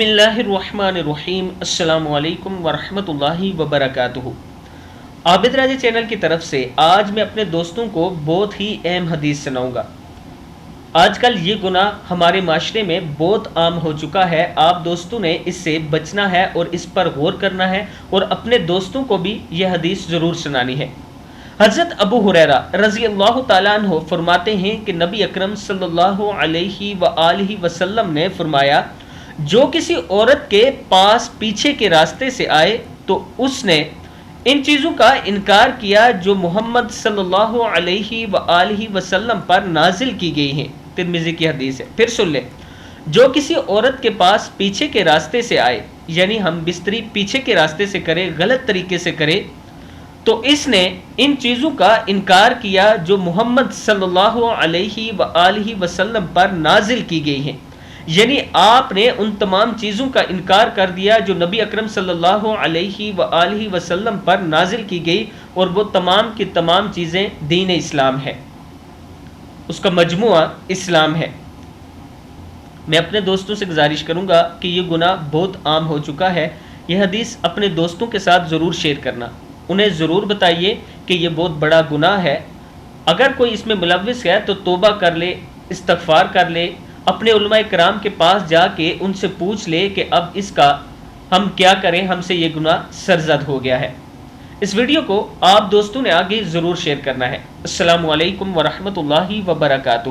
बिस्मिल्लाहिर्रहमानिर्रहीम। अस्सलामु अलैकुम वरहमतुल्लाहि वबरकातुहू। आबिद्राजा चैनल की तरफ से आज मैं अपने दोस्तों को बहुत ही अहम हदीस सुनाऊंगा। आजकल ये गुनाह हमारे माशरे में बहुत आम हो चुका है। आप दोस्तों ने इससे बचना है और इस पर गौर करना है और अपने दोस्तों को भी यह हदीस ज़रूर सुनानी है। हज़रत अबू हुरैरा रज़ी अल्लाह ताला अन्हु फरमाते हैं कि नबी अकरम सल्लल्लाहु अलैहि वआलिहि वसल्लम ने फरमाया, जो किसी औरत के पास पीछे के रास्ते से आए तो उसने इन चीज़ों का इनकार किया जो मोहम्मद सल्लल्लाहु अलैहि वआलिहि वसल्लम पर नाजिल की गई हैं। तिरमिज़ी की हदीस है। फिर सुन ले, जो किसी औरत के पास पीछे के रास्ते से आए, यानी हम्बिस्त्री पीछे के रास्ते से करे, गलत तरीके से करे, तो इसने इन चीज़ों का इनकार किया जो मोहम्मद सल्लल्लाहु अलैहि वआलिहि वसल्लम पर नाजिल की गई हैं। यानी आपने उन तमाम चीज़ों का इनकार कर दिया जो नबी अकरम सल्लल्लाहु अलैहि वआलिहि वसल्लम पर नाजिल की गई, और वो तमाम की तमाम चीज़ें दीन इस्लाम है, उसका मजमुआ इस्लाम है। मैं अपने दोस्तों से गुजारिश करूँगा कि ये गुनाह बहुत आम हो चुका है। यह हदीस अपने दोस्तों के साथ ज़रूर शेयर करना, उन्हें ज़रूर बताइए कि ये बहुत बड़ा गुनाह है। अगर कोई इसमें मुलव्विस है तो तौबा कर ले, इस्तग़फ़ार कर ले, अपने उलमाए कराम के पास जाके उनसे पूछ ले कि अब इसका हम क्या करें, हमसे ये गुनाह सरज़द हो गया है। इस वीडियो को आप दोस्तों ने आगे ज़रूर शेयर करना है। अस्सलामु अलैकुम वरहमतुल्लाहि वबरकातुहू।